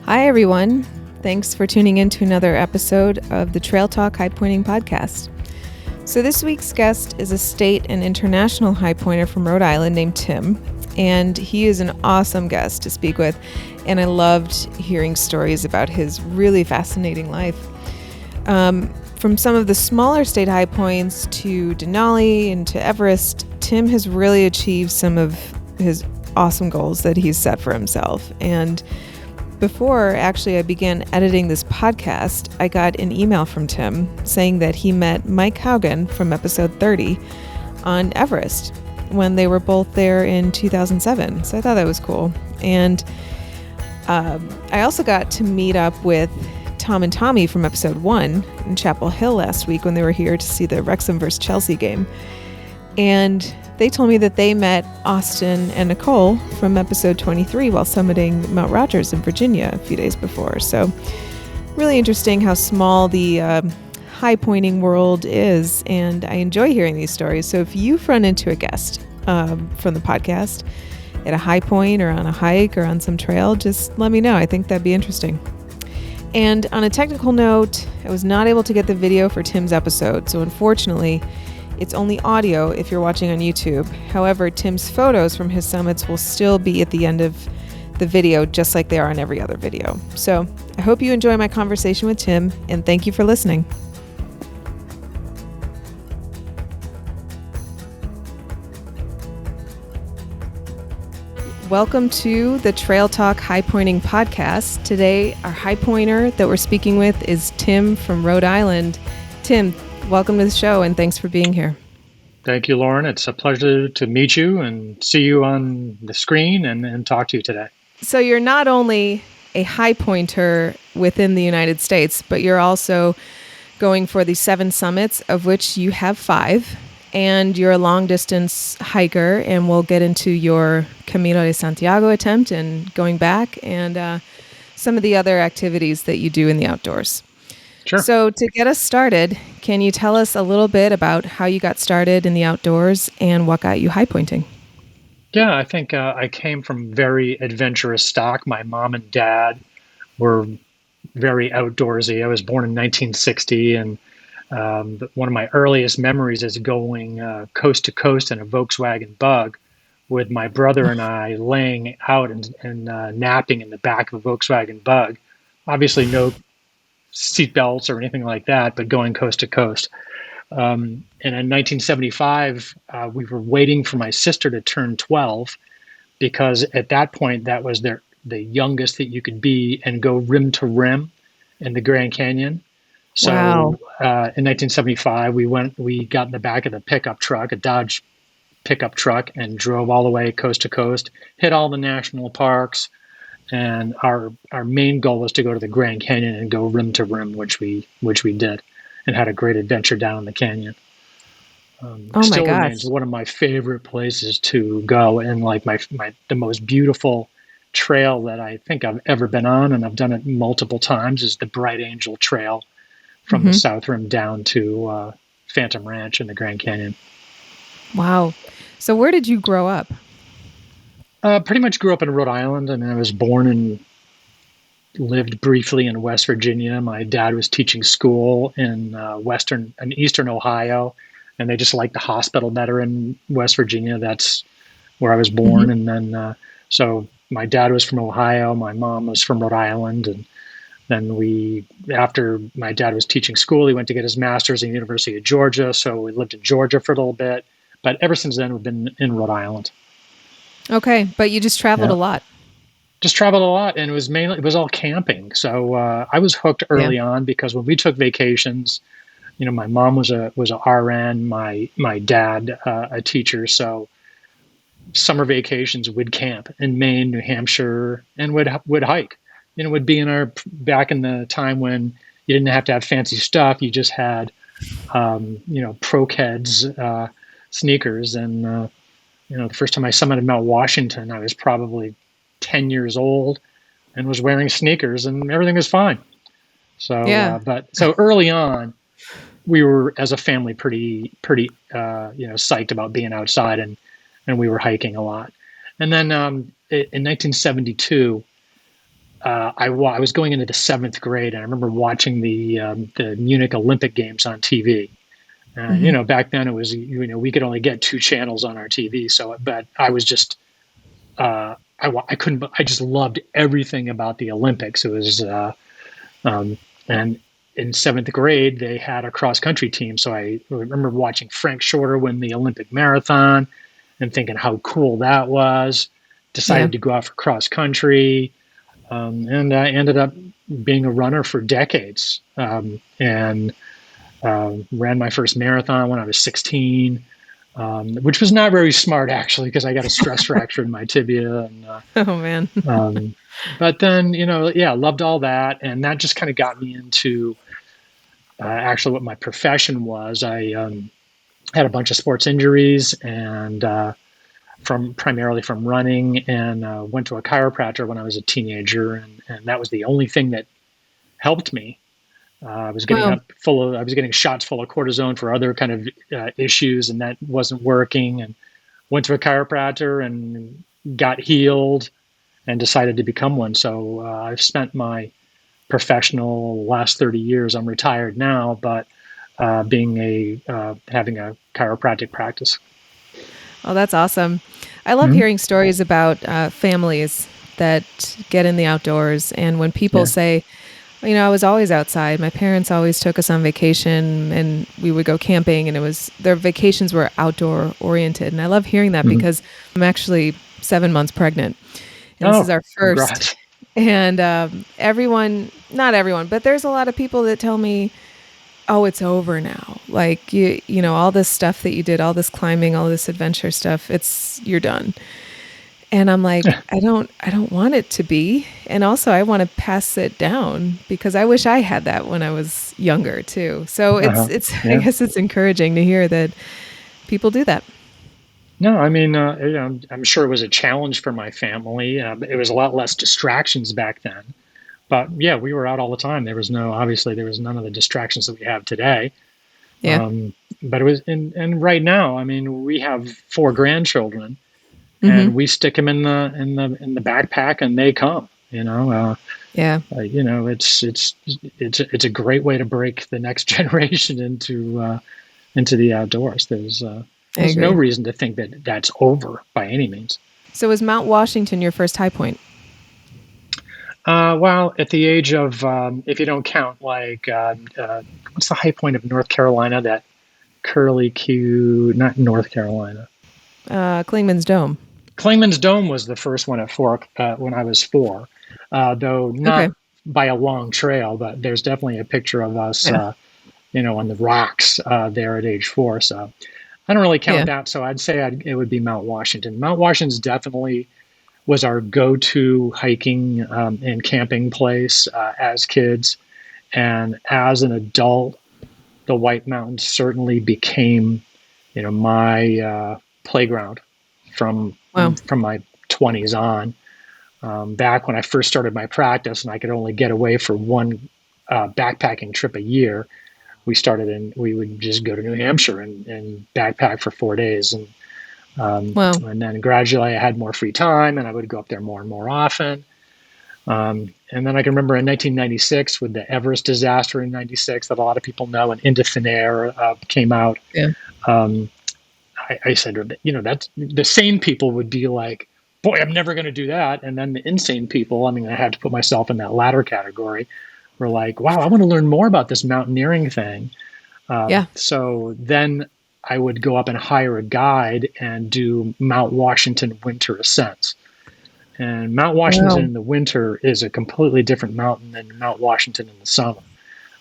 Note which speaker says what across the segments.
Speaker 1: Hi, everyone. Thanks for tuning in to another episode of the Trail Talk Highpointing Podcast. So this week's guest is a state and international highpointer from Rhode Island named Tim, and he is an awesome guest to speak with, and I loved hearing stories about his really fascinating life. From some of the smaller state high points to Denali and to Everest, Tim has really achieved some of his awesome goals that he's set for himself. And before actually I began editing this podcast, I got an email from Tim saying that he met Mike Haugen from episode 30 on Everest when they were both there in 2007. So I thought that was cool. And I also got to meet up with Tom and Tommy from episode 1 in Chapel Hill last week when they were here to see the Wrexham vs. Chelsea game. And they told me that they met Austin and Nicole from episode 23 while summiting Mount Rogers in Virginia a few days before. So really interesting how small the high pointing world is, and I enjoy hearing these stories. So if you've run into a guest from the podcast at a high point or on a hike or on some trail, just let me know. I think that'd be interesting. And on a technical note, I was not able to get the video for Tim's episode, so unfortunately, it's only audio if you're watching on YouTube. However, Tim's photos from his summits will still be at the end of the video, just like they are on every other video. So I hope you enjoy my conversation with Tim, and thank you for listening. Welcome to the Trail Talk Highpointing Podcast. Today, our high pointer that we're speaking with is Tim from Rhode Island. Tim, welcome to the show, and thanks for being here.
Speaker 2: Thank you, Lauren. It's a pleasure to meet you and see you on the screen and talk to you today.
Speaker 1: So you're not only a high pointer within the United States, but you're also going for the 7 summits, of which you have 5, and you're a long-distance hiker, and we'll get into your Camino de Santiago attempt and going back and some of the other activities that you do in the outdoors.
Speaker 2: Sure.
Speaker 1: So to get us started, can you tell us a little bit about how you got started in the outdoors and what got you high pointing?
Speaker 2: Yeah, I think I came from very adventurous stock. My mom and dad were very outdoorsy. I was born in 1960, and one of my earliest memories is going coast to coast in a Volkswagen Bug with my brother and I laying out and napping in the back of a Volkswagen Bug. Obviously, no seat belts or anything like that, but going coast to coast. And in 1975, we were waiting for my sister to turn 12 because at that point, that was the youngest that you could be and go rim to rim in the Grand Canyon. So
Speaker 1: Wow.
Speaker 2: In 1975, we got in the back of the pickup truck, a Dodge pickup truck, and drove all the way coast to coast, hit all the national parks. And our main goal was to go to the Grand Canyon and go rim to rim, which we did, and had a great adventure down in the canyon.
Speaker 1: Oh my
Speaker 2: still
Speaker 1: gosh.
Speaker 2: remains one of my favorite places to go, and like the most beautiful trail that I think I've ever been on, and I've done it multiple times, is the Bright Angel Trail from the South Rim down to Phantom Ranch in the Grand Canyon.
Speaker 1: Wow. So where did you grow up?
Speaker 2: Pretty much grew up in Rhode Island, and I was born and lived briefly in West Virginia. My dad was teaching school in eastern Ohio, and they just liked the hospital better in West Virginia. That's where I was born. And then, so my dad was from Ohio, my mom was from Rhode Island, and then after my dad was teaching school, he went to get his master's at the University of Georgia. So we lived in Georgia for a little bit, but ever since then, we've been in Rhode Island.
Speaker 1: Okay, but you just traveled a lot.
Speaker 2: Just traveled a lot, and it was all camping. So I was hooked early on because when we took vacations, my mom was a RN, my dad a teacher. So summer vacations would camp in Maine, New Hampshire, and would hike. Would be back in the time when you didn't have to have fancy stuff. You just had Pro-Keds sneakers, and the first time I summited Mount Washington, I was probably 10 years old and was wearing sneakers, and everything was fine. So, so early on, we were, as a family, pretty psyched about being outside, and we were hiking a lot. And then in 1972, I was going into the seventh grade, and I remember watching the Munich Olympic Games on TV. And
Speaker 1: Hmm.
Speaker 2: back then it was we could only get two channels on our TV. So, but I was just I couldn't. I just loved everything about the Olympics. It was and in seventh grade they had a cross country team. So I remember watching Frank Shorter win the Olympic marathon and thinking how cool that was.
Speaker 1: Yeah.
Speaker 2: Decided to go out for cross country. And I ended up being a runner for decades, and ran my first marathon when I was 16, which was not very smart actually because I got a stress fracture in my tibia. And
Speaker 1: Oh man.
Speaker 2: but then yeah, loved all that, and that just kind of got me into actually what my profession was. I had a bunch of sports injuries and. Primarily from running, and went to a chiropractor when I was a teenager, and that was the only thing that helped me. I was getting
Speaker 1: Well,
Speaker 2: I was getting shots full of cortisone for other kind of issues, and that wasn't working. And went to a chiropractor and got healed, and decided to become one. So I've spent my professional last 30 years. I'm retired now, but having a chiropractic practice.
Speaker 1: oh, that's awesome. I love
Speaker 2: Mm-hmm.
Speaker 1: hearing stories about families that get in the outdoors. And when people
Speaker 2: Yeah.
Speaker 1: say, I was always outside. My parents always took us on vacation and we would go camping, and their vacations were outdoor oriented. And I love hearing that
Speaker 2: Mm-hmm.
Speaker 1: because I'm actually 7 months pregnant and this is
Speaker 2: Oh,
Speaker 1: our first.
Speaker 2: congrats.
Speaker 1: And not everyone, but there's a lot of people that tell me, oh, it's over now. Like all this stuff that you did, all this climbing, all this adventure stuff, you're done. And I'm like, I don't want it to be. And also I want to pass it down because I wish I had that when I was younger too. So
Speaker 2: Uh-huh.
Speaker 1: I
Speaker 2: Yeah.
Speaker 1: guess it's encouraging to hear that people do that.
Speaker 2: No, I mean, I'm sure it was a challenge for my family. It was a lot less distractions back then. But yeah, we were out all the time. Obviously, there was none of the distractions that we have today.
Speaker 1: Yeah.
Speaker 2: Um, but it was, and right now, I mean, we have four grandchildren,
Speaker 1: Hmm.
Speaker 2: and we stick them in the backpack, and they come.
Speaker 1: Yeah.
Speaker 2: It's a great way to break the next generation into the outdoors.
Speaker 1: I
Speaker 2: There's no
Speaker 1: agree.
Speaker 2: reason to think that that's over by any means.
Speaker 1: So was Mount Washington your first high point?
Speaker 2: Well, at the age of, if you don't count, like, what's the high point of North Carolina? That curly Q, not North Carolina.
Speaker 1: Klingman's Dome.
Speaker 2: Clingman's Dome was the first one at four when I was four, though
Speaker 1: Okay.
Speaker 2: not by a long trail, but there's definitely a picture of us,
Speaker 1: Yeah.
Speaker 2: on the rocks there at age four. So I don't really count
Speaker 1: Yeah.
Speaker 2: that. So I'd say it would be Mount Washington. Mount Washington's definitely was our go-to hiking and camping place as kids, and as an adult, the White Mountains certainly became, my playground from
Speaker 1: Wow.
Speaker 2: from my 20s on. Back when I first started my practice, and I could only get away for one backpacking trip a year, we would just go to New Hampshire and backpack for 4 days,
Speaker 1: Wow.
Speaker 2: and then gradually I had more free time, and I would go up there more and more often. And then I can remember in 1996 with the Everest disaster in '96 that a lot of people know, and Into Thin Air came out.
Speaker 1: Yeah.
Speaker 2: Um, I said, that's the sane people would be like, boy, I'm never going to do that. And then the insane people, I mean, I had to put myself in that latter category, were like, wow, I want to learn more about this mountaineering thing.
Speaker 1: Yeah.
Speaker 2: So then I would go up and hire a guide and do Mount Washington winter ascents. And Mount Washington
Speaker 1: Wow.
Speaker 2: in the winter is a completely different mountain than Mount Washington in the summer.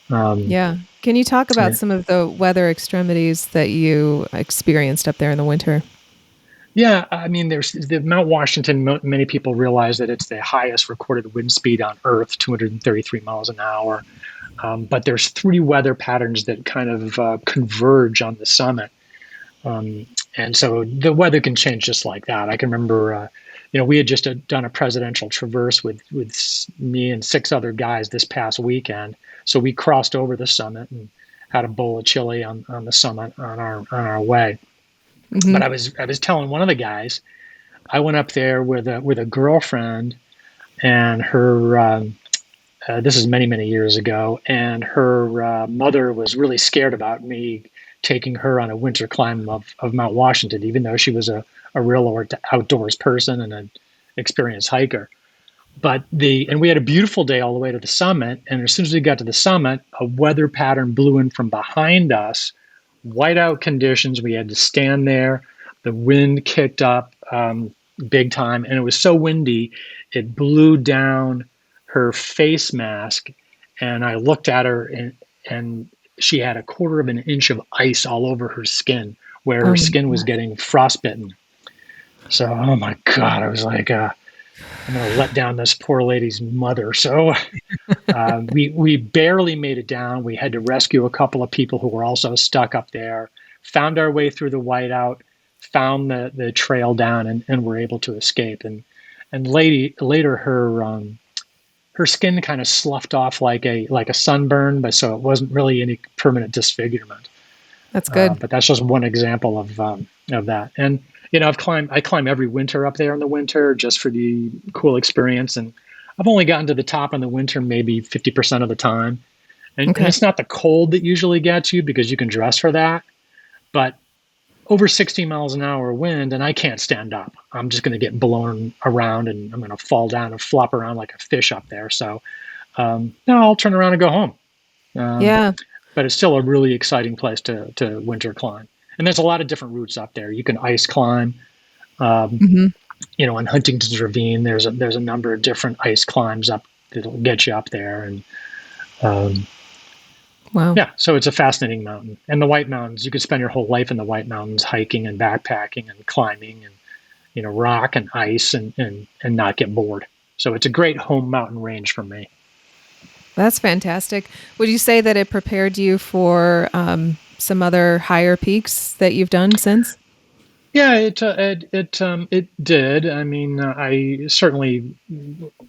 Speaker 2: Um,
Speaker 1: Yeah. Can you talk about
Speaker 2: yeah.
Speaker 1: some of the weather extremities that you experienced up there in the winter?
Speaker 2: Yeah, I mean, there's the Mount Washington. Many people realize that it's the highest recorded wind speed on Earth, 233 miles an hour. But there's three weather patterns that kind of converge on the summit, and so the weather can change just like that. I can remember, we had just done a presidential traverse with me and six other guys this past weekend. So we crossed over the summit and had a bowl of chili on the summit on our way.
Speaker 1: Hmm.
Speaker 2: But I was telling one of the guys, I went up there with a girlfriend and her this is many, many years ago, and her mother was really scared about me taking her on a winter climb of Mount Washington, even though she was a real outdoors person and an experienced hiker. And we had a beautiful day all the way to the summit. And as soon as we got to the summit, a weather pattern blew in from behind us, whiteout conditions. We had to stand there. The wind kicked up big time, and it was so windy, it blew down her face mask. And I looked at her, and she had a quarter of an inch of ice all over her skin, where her skin was getting frostbitten. So, oh my God, I was like, I'm going to let down this poor lady's mother. So we barely made it down. We had to rescue a couple of people who were also stuck up there, found our way through the whiteout, found the trail down, and were able to escape. And later her skin kind of sloughed off like a sunburn, but so it wasn't really any permanent disfigurement.
Speaker 1: That's good.
Speaker 2: But that's just one example of that. And I climb every winter up there in the winter just for the cool experience. And I've only gotten to the top in the winter maybe 50% of the time. And it's not the cold that usually gets you because you can dress for that. But over 60 miles an hour wind, and I can't stand up. I'm just going to get blown around, and I'm going to fall down and flop around like a fish up there. So no, I'll turn around and go home.
Speaker 1: Yeah.
Speaker 2: But it's still a really exciting place to winter climb. And there's a lot of different routes up there. You can ice climb. On Huntington's Ravine, there's a number of different ice climbs up that'll get you up there. And
Speaker 1: wow.
Speaker 2: Yeah, so it's a fascinating mountain. And the White Mountains, you could spend your whole life in the White Mountains hiking and backpacking and climbing and rock and ice and not get bored. So it's a great home mountain range for me.
Speaker 1: That's fantastic. Would you say that it prepared you for some other higher peaks that you've done since?
Speaker 2: Yeah, it did. I mean, I certainly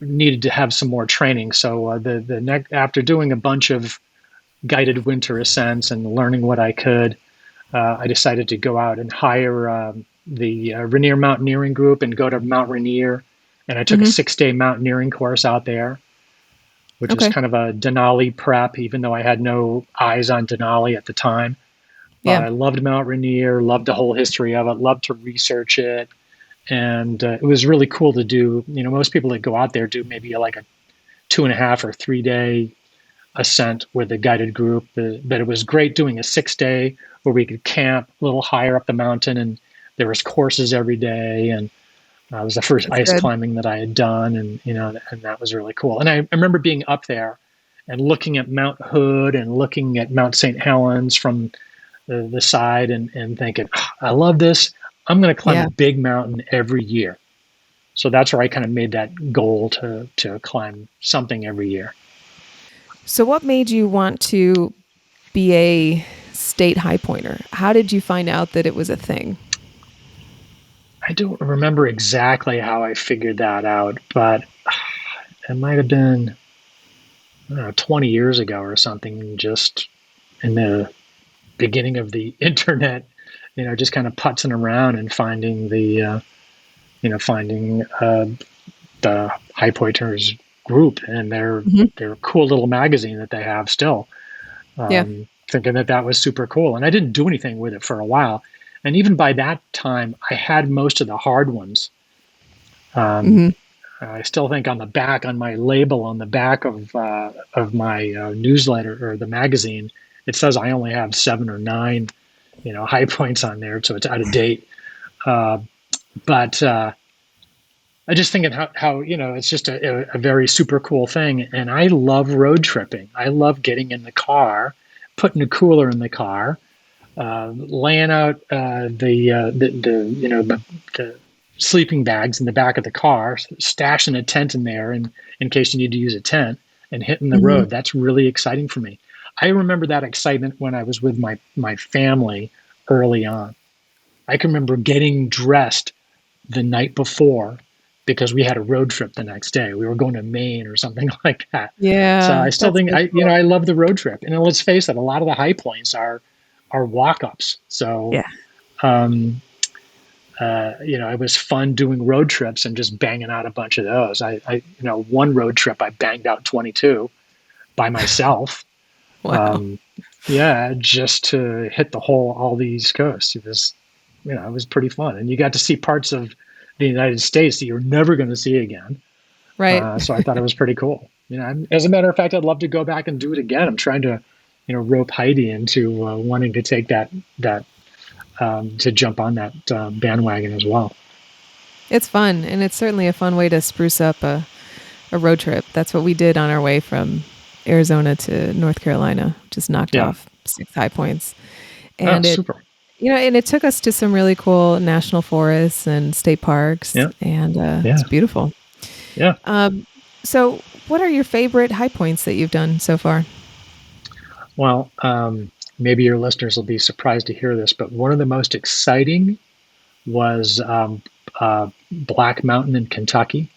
Speaker 2: needed to have some more training. So after doing a bunch of guided winter ascents and learning what I could, I decided to go out and hire the Rainier Mountaineering Group and go to Mount Rainier. And I took a 6-day mountaineering course out there, which is kind of a Denali prep, even though I had no eyes on Denali at the time. But I loved Mount Rainier, loved the whole history of it, loved to research it. And it was really cool to do. Most people that go out there do maybe like a 2.5 or 3-day ascent with a guided group. But it was great doing a 6-day where we could camp a little higher up the mountain, and there was courses every day. And it was the first ice climbing that I had done, and and that was really cool. And I remember being up there and looking at Mount Hood and looking at Mount St. Helens from the side and thinking, I love this. I'm going to climb a big mountain every year. So that's where I kind of made that goal to climb something every year.
Speaker 1: So what made you want to be a state high pointer? How did you find out that it was a thing?
Speaker 2: I don't remember exactly how I figured that out, but it might have been, 20 years ago or something, just in the beginning of the internet, just kind of putzing around and finding the Highpointers group and their cool little magazine that they have still. Thinking that was super cool. And I didn't do anything with it for a while. And even by that time, I had most of the hard ones. I still think on my label on the back of my newsletter or the magazine, it says I only have 7 or 9, high points on there, so it's out of date. But I just think how it's just a very super cool thing, and I love road tripping. I love getting in the car, putting a cooler in the car, laying out the sleeping bags in the back of the car, stashing a tent in there, and in case you need to use a tent, and hitting the road. That's really exciting for me. I remember that excitement when I was with my family early on. I can remember getting dressed the night before because we had a road trip the next day. We were going to Maine or something like that.
Speaker 1: Yeah.
Speaker 2: So I still think I love the road trip. And let's face it, a lot of the high points are walk-ups. So it was fun doing road trips and just banging out a bunch of those. One road trip I banged out 22 by myself.
Speaker 1: Wow.
Speaker 2: Yeah, just to hit all the East Coast. It was pretty fun, and you got to see parts of the United States that you're never going to see again.
Speaker 1: Right.
Speaker 2: So I thought it was pretty cool. As a matter of fact, I'd love to go back and do it again. I'm trying to, rope Heidi into wanting to take that to jump on that bandwagon as well.
Speaker 1: It's fun, and it's certainly a fun way to spruce up a road trip. That's what we did on our way from Arizona to North Carolina. Just knocked off 6 high points. And
Speaker 2: super.
Speaker 1: And it took us to some really cool national forests and state parks, and it's beautiful.
Speaker 2: Yeah.
Speaker 1: So what are your favorite high points that you've done so far?
Speaker 2: Well, maybe your listeners will be surprised to hear this, but one of the most exciting was Black Mountain in Kentucky.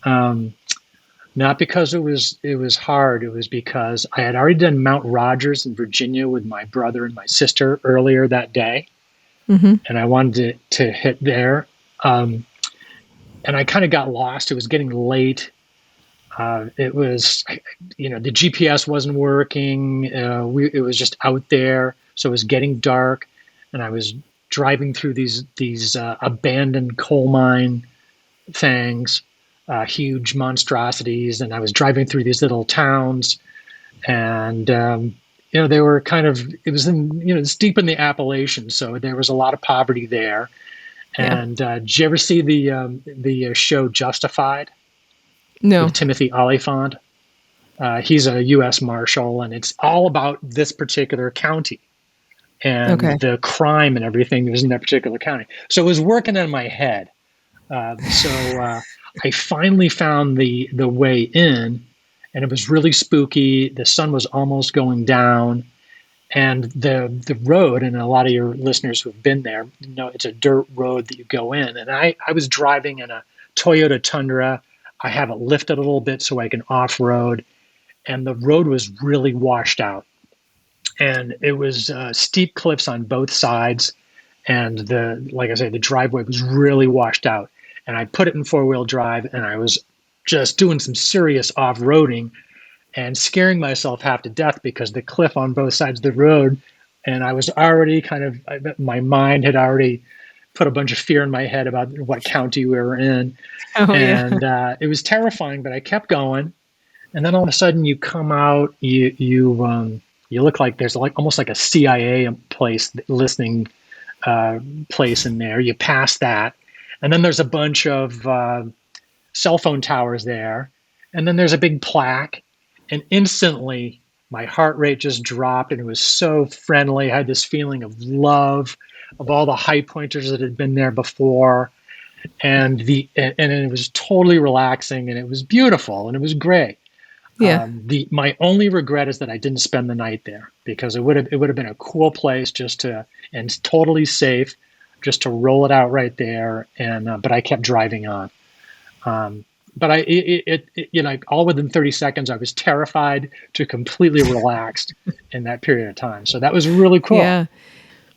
Speaker 2: Not because it was hard. It was because I had already done Mount Rogers in Virginia with my brother and my sister earlier that day.
Speaker 1: Mm-hmm.
Speaker 2: And I wanted to hit there. And I kind of got lost. It was getting late. It was, the GPS wasn't working. It was just out there. So it was getting dark. And I was driving through these abandoned coal mine things. Huge monstrosities, and I was driving through these little towns, and they were it was it's deep in the Appalachians, so there was a lot of poverty there. And did you ever see the show Justified?
Speaker 1: No.
Speaker 2: With Timothy Olyphant. He's a U.S. Marshal, and it's all about this particular county and the crime and everything that was in that particular county. So it was working in my head. I finally found the way in, and it was really spooky. The sun was almost going down, and the road, and a lot of your listeners who have been there, it's a dirt road that you go in. And I was driving in a Toyota Tundra. I have it lifted a little bit so I can off-road, and the road was really washed out. And it was steep cliffs on both sides, and like I say, the driveway was really washed out. And I put it in 4-wheel drive, and I was just doing some serious off-roading and scaring myself half to death because the cliff on both sides of the road, and I was already my mind had already put a bunch of fear in my head about what county we were in. It was terrifying, but I kept going. And then all of a sudden you come out, you look like there's almost like a CIA listening place in there. You pass that. And then there's a bunch of cell phone towers there. And then there's a big plaque. And instantly, my heart rate just dropped. And it was so friendly. I had this feeling of love of all the Highpointers that had been there before. And it was totally relaxing. And it was beautiful. And it was great.
Speaker 1: Yeah.
Speaker 2: My only regret is that I didn't spend the night there, because it would have been a cool place and totally safe, just to roll it out right there. And but I kept driving on. But all within 30 seconds, I was terrified to completely relaxed in that period of time. So that was really cool.
Speaker 1: Yeah.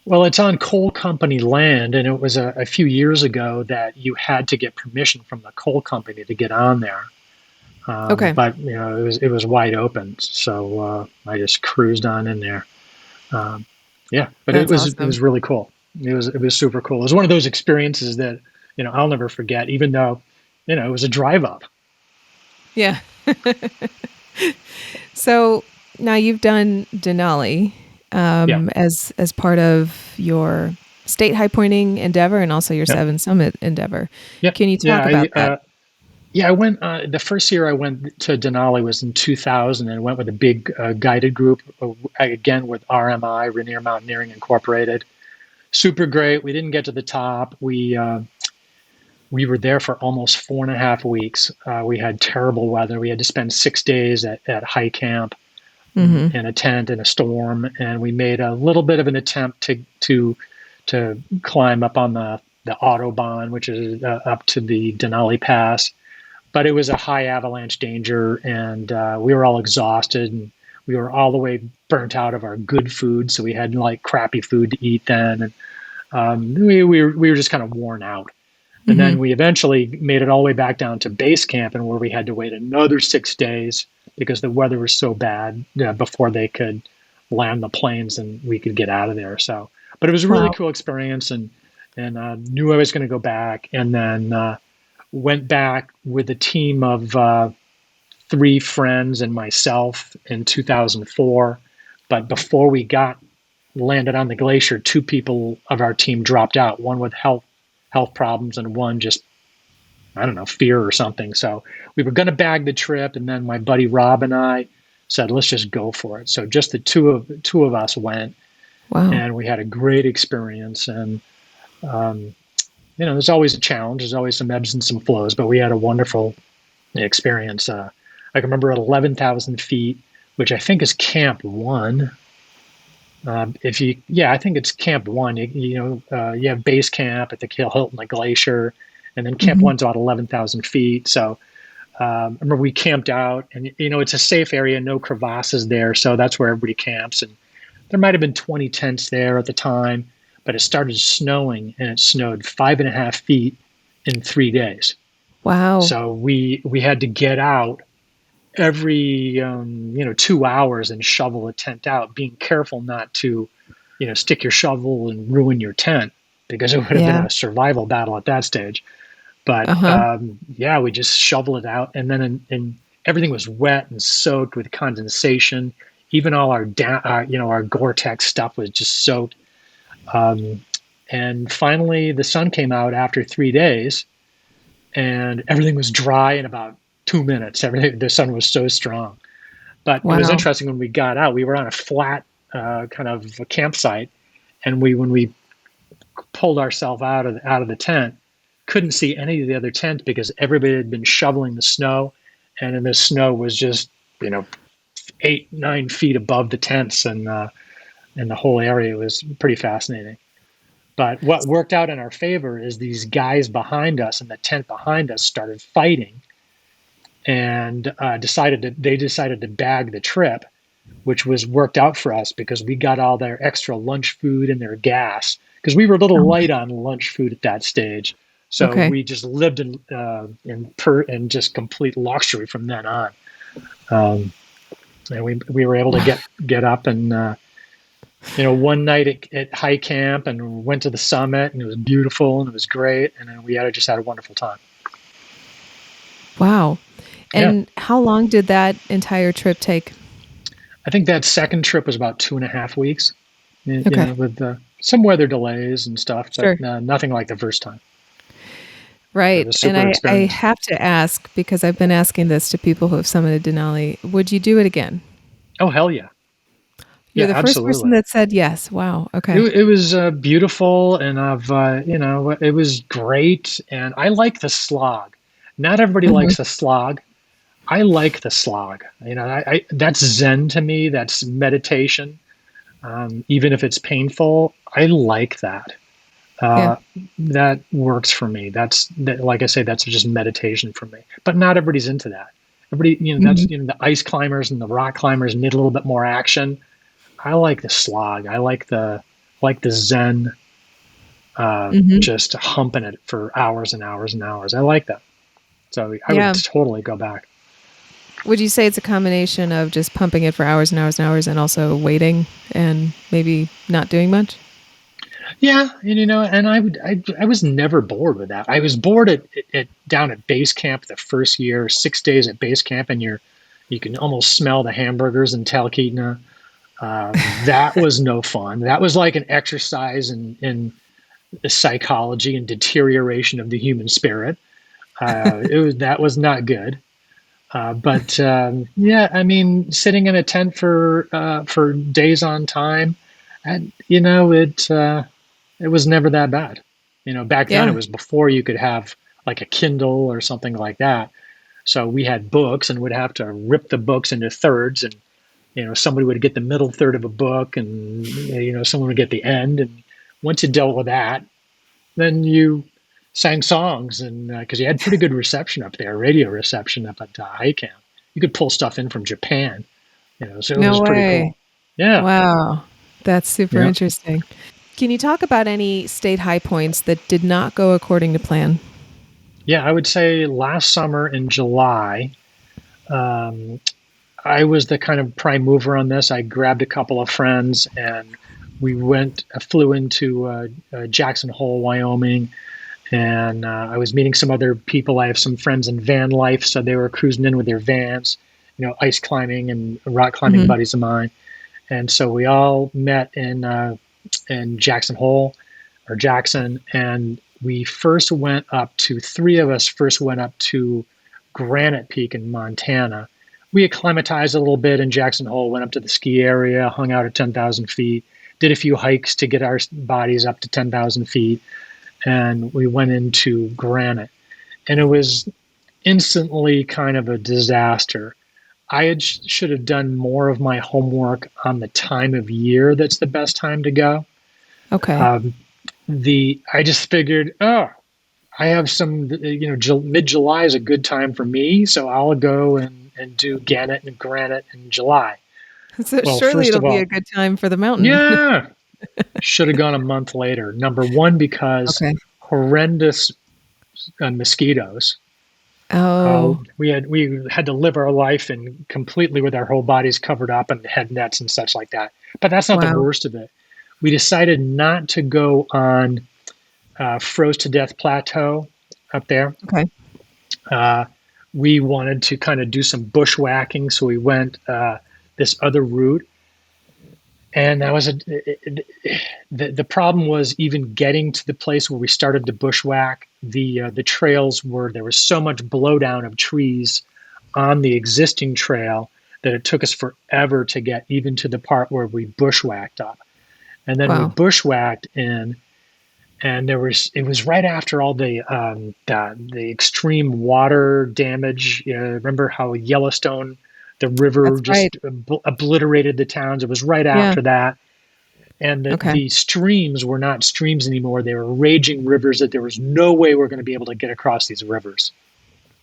Speaker 2: Well, it's on coal company land, and it was a few years ago that you had to get permission from the coal company to get on there. But it was wide open, so I just cruised on in there. But
Speaker 1: That's awesome.
Speaker 2: It was really cool. It was super cool. It was one of those experiences that I'll never forget, even though it was a drive up.
Speaker 1: Yeah. So now you've done Denali as part of your state highpointing endeavor and also your Seven Summit endeavor.
Speaker 2: Yep.
Speaker 1: Can you talk about that?
Speaker 2: I went, the first year I went to Denali was in 2000, and went with a big guided group, again with RMI, Rainier Mountaineering Incorporated. Super great. We didn't get to the top. We were there for almost 4.5 weeks. We had terrible weather. We had to spend 6 days at high camp in a tent in a storm, and we made a little bit of an attempt to climb up on the Autobahn, which is up to the Denali Pass. But it was a high avalanche danger, and we were all exhausted, and we were all the way burnt out of our good food. So we had crappy food to eat then. we were just kind of worn out. And
Speaker 1: Mm-hmm.
Speaker 2: then we eventually made it all the way back down to base camp, and where we had to wait another 6 days because the weather was so bad before they could land the planes and we could get out of there. So, but it was a really
Speaker 1: Wow.
Speaker 2: cool experience, and knew I was going to go back, and then went back with a team of three friends and myself in 2004. But before we landed on the glacier, two people of our team dropped out. One with health problems, and one just, I don't know, fear or something. So we were going to bag the trip, and then my buddy Rob and I said, let's just go for it. So just the two of us went,
Speaker 1: Wow.
Speaker 2: and we had a great experience. And there's always a challenge. There's always some ebbs and some flows, but we had a wonderful experience. I can remember at 11,000 feet, which I think is Camp One. I think it's Camp One. You have base camp at the Hilton, the glacier, and then Camp
Speaker 1: Mm-hmm.
Speaker 2: One's about 11,000 feet. So I remember we camped out, and it's a safe area, no crevasses there, so that's where everybody camps. And there might have been 20 tents there at the time, but it started snowing, and it snowed 5.5 feet in 3 days.
Speaker 1: Wow.
Speaker 2: So we had to get out every 2 hours and shovel a tent out, being careful not to stick your shovel and ruin your tent, because it would have been a survival battle at that stage. But we just shovel it out, and then and everything was wet and soaked with condensation. Even all our Gore-Tex stuff was just soaked. And finally the sun came out after 3 days, and everything was dry in about 2 minutes. The sun was so strong. But It was interesting. When we got out, we were on a flat kind of a campsite, and when we pulled ourselves out of the tent, couldn't see any of the other tents because everybody had been shoveling the snow, and then the snow was just 8-9 feet above the tents, and the whole area was pretty fascinating. But what worked out in our favor is these guys behind us in the tent behind us started fighting, and decided to bag the trip, which was worked out for us because we got all their extra lunch food and their gas, because we were a little light on lunch food at that stage. So we just lived in just complete luxury from then on. And we were able to get up and one night at high camp, and went to the summit, and it was beautiful and it was great, and then we just had a wonderful time.
Speaker 1: Wow. And how long did that entire trip take?
Speaker 2: I think that second trip was about 2.5 weeks, with some weather delays and stuff, but nothing like the first time.
Speaker 1: Right. And I have to ask, because I've been asking this to people who have summited Denali, would you do it again?
Speaker 2: Oh, hell yeah.
Speaker 1: You're the first person that said yes. Wow. Okay.
Speaker 2: It was beautiful, and it was great. And I like the slog. Not everybody likes the slog. I like the slog. That's Zen to me. That's meditation. Even if it's painful, I like that. That works for me. Like I say, that's just meditation for me. But not everybody's into that. Everybody, that's the ice climbers and the rock climbers need a little bit more action. I like the slog. I like the Zen, just humping it for hours and hours and hours. I like that. So I would totally go back.
Speaker 1: Would you say it's a combination of just pumping it for hours and hours and hours, and also waiting and maybe not doing much? Yeah,
Speaker 2: and I was never bored with that. I was bored down at base camp the first year, 6 days at base camp, and you can almost smell the hamburgers in Talkeetna. That was no fun. That was like an exercise in the psychology and deterioration of the human spirit. That was not good. But sitting in a tent for days on time, and it was never that bad. Back then it was before you could have like a Kindle or something like that. So we had books, and would have to rip the books into thirds, and somebody would get the middle third of a book, and someone would get the end. And once you dealt with that, then you sang songs, and because you had pretty good reception up there, radio reception up at high camp. You could pull stuff in from Japan, so it was pretty cool. Yeah.
Speaker 1: Wow. That's super interesting. Can you talk about any state high points that did not go according to plan?
Speaker 2: Yeah, I would say last summer in July, um, I was the kind of prime mover on this. I grabbed a couple of friends and flew into Jackson Hole, Wyoming, and I was meeting some other people. I have some friends in van life, so they were cruising in with their vans, ice climbing and rock climbing
Speaker 1: Mm-hmm.
Speaker 2: buddies of mine. And so we all met in Jackson Hole or Jackson, and three of us first went up to Granite Peak in Montana. We acclimatized a little bit in Jackson Hole, went up to the ski area, hung out at 10,000 feet, did a few hikes to get our bodies up to 10,000 feet, and we went into Granite. And it was instantly kind of a disaster. Should have done more of my homework on the time of year that's the best time to go.
Speaker 1: Okay.
Speaker 2: I just figured, I have some, mid-July is a good time for me, so I'll go and do Gannett and Granite in July.
Speaker 1: So
Speaker 2: Well,
Speaker 1: surely
Speaker 2: first
Speaker 1: it'll
Speaker 2: of
Speaker 1: be
Speaker 2: all,
Speaker 1: a good time for the mountain.
Speaker 2: yeah, should have gone a month later. Number one, because
Speaker 1: Okay.
Speaker 2: horrendous mosquitoes.
Speaker 1: Oh,
Speaker 2: We had to live our life and completely with our whole bodies covered up and head nets and such like that. But that's not the
Speaker 1: wow.
Speaker 2: worst of it. We decided not to go on Froze to Death Plateau up there.
Speaker 1: Okay.
Speaker 2: We wanted to kind of do some bushwhacking, so we went this other route. And that was the problem was even getting to the place where we started to bushwhack. The trails there was so much blowdown of trees on the existing trail that it took us forever to get even to the part where we bushwhacked up. And then we
Speaker 1: Wow.
Speaker 2: bushwhacked in, and it was right after all the extreme water damage. Remember how Yellowstone, the river
Speaker 1: That's
Speaker 2: just
Speaker 1: right.
Speaker 2: obliterated the towns? It was right
Speaker 1: Yeah.
Speaker 2: after that. And
Speaker 1: Okay.
Speaker 2: the streams were not streams anymore. They were raging rivers that there was no way we're going to be able to get across these rivers.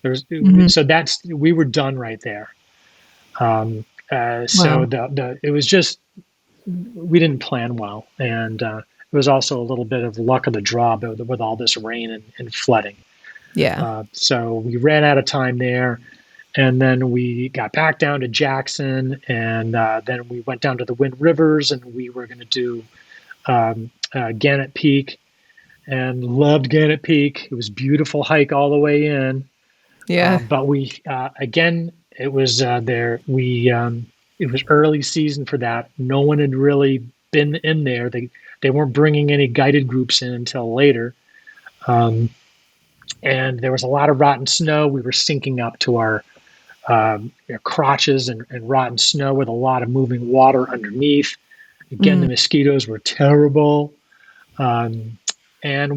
Speaker 1: Mhm.
Speaker 2: So we were done right there. So
Speaker 1: Wow.
Speaker 2: it was just, we didn't plan well. And it was also a little bit of luck of the draw with all this rain and flooding.
Speaker 1: Yeah.
Speaker 2: So we ran out of time there. And then we got back down to Jackson, and then we went down to the Wind Rivers, and we were going to do Gannett Peak, and loved Gannett Peak. It was a beautiful hike all the way in.
Speaker 1: Yeah.
Speaker 2: But again, it was it was early season for that. No one had really been in there. They weren't bringing any guided groups in until later. And there was a lot of rotten snow. We were sinking up to our crotches and rotten snow with a lot of moving water underneath. Again, the
Speaker 1: Mm.
Speaker 2: mosquitoes were terrible, and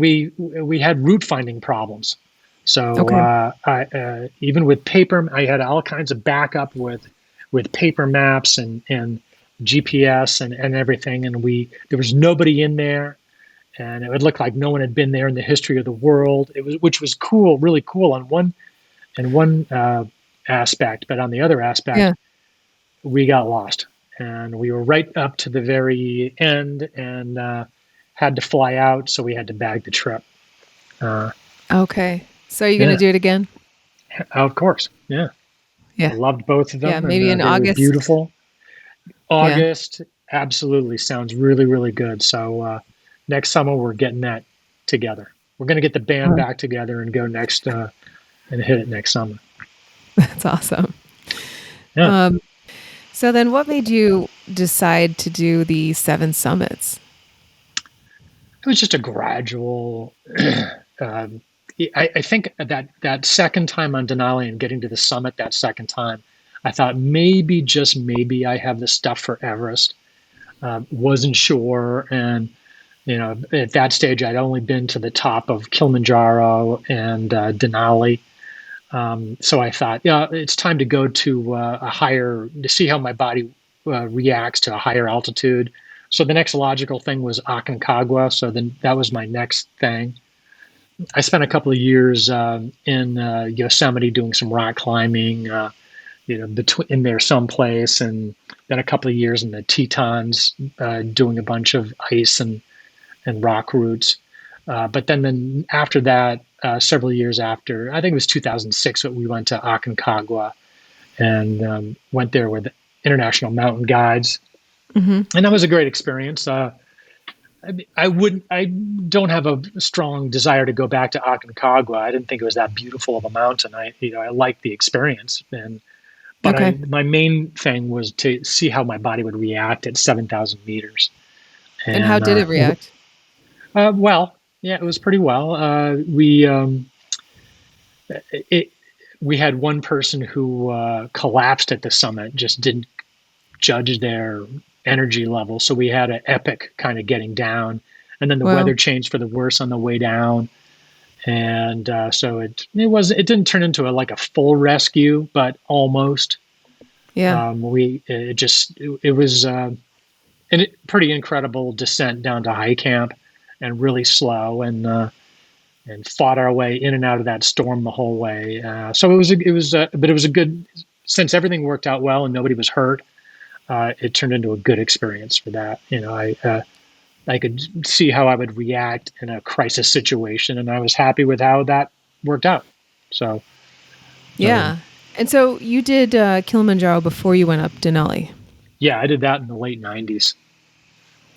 Speaker 2: we had route finding problems. So
Speaker 1: Okay.
Speaker 2: even with paper, I had all kinds of backup with paper maps and GPS and everything, and there was nobody in there, and it would look like no one had been there in the history of the world. Which was cool, really cool on one aspect, but on the other aspect,
Speaker 1: Yeah.
Speaker 2: we got lost, and we were right up to the very end, and had to fly out, so we had to bag the trip.
Speaker 1: Okay. So are you going to
Speaker 2: Yeah,
Speaker 1: do it again?
Speaker 2: of course. Yeah, I
Speaker 1: Yeah.
Speaker 2: loved both of
Speaker 1: Yeah.
Speaker 2: them, and
Speaker 1: Maybe in
Speaker 2: they were
Speaker 1: August.
Speaker 2: beautiful.
Speaker 1: Yeah.
Speaker 2: August absolutely sounds really, really good. So next summer we're getting that together. We're going to get the band
Speaker 1: Oh,
Speaker 2: back together and go next and hit it next summer.
Speaker 1: that's awesome.
Speaker 2: Yeah.
Speaker 1: Um, so then what made you decide to do the 7 summits?
Speaker 2: It was just a gradual. um, I think that second time on Denali and getting to the summit that second time, I thought maybe, just maybe, I have the stuff for Everest. Wasn't sure, and at that stage I'd only been to the top of Kilimanjaro and Denali. So I thought, yeah, it's time to go to to see how my body reacts to a higher altitude. So the next logical thing was Aconcagua. So then that was my next thing. I spent a couple of years in Yosemite doing some rock climbing, between in there someplace, and then a couple of years in the Tetons doing a bunch of ice and and rock roots. But then after that, several years after, I think it was 2006, that we went to Aconcagua and went there with international mountain guides,
Speaker 1: Hmm.
Speaker 2: and that was a great experience. I don't have a strong desire to go back to Aconcagua. I didn't think it was that beautiful of a mountain. I liked the experience, but
Speaker 1: Okay.
Speaker 2: my main thing was to see how my body would react at 7,000 meters.
Speaker 1: And how
Speaker 2: And
Speaker 1: did it react?
Speaker 2: well, yeah, it was pretty well. It, we had one person who collapsed at the summit, just didn't judge their energy level. So we had an epic kind of getting down, and then the
Speaker 1: Wow.
Speaker 2: weather changed for the worse on the way down. And so it didn't turn into like a full rescue, but almost.
Speaker 1: Yeah.
Speaker 2: It was pretty incredible descent down to high camp, and really slow, and fought our way in and out of that storm the whole way. So but it was a good, since everything worked out well and nobody was hurt. It turned into a good experience for that. I could see how I would react in a crisis situation, and I was happy with how that worked out. So, um,
Speaker 1: Yeah. And so you did Kilimanjaro before you went up Denali.
Speaker 2: yeah, I did that in the late '90s,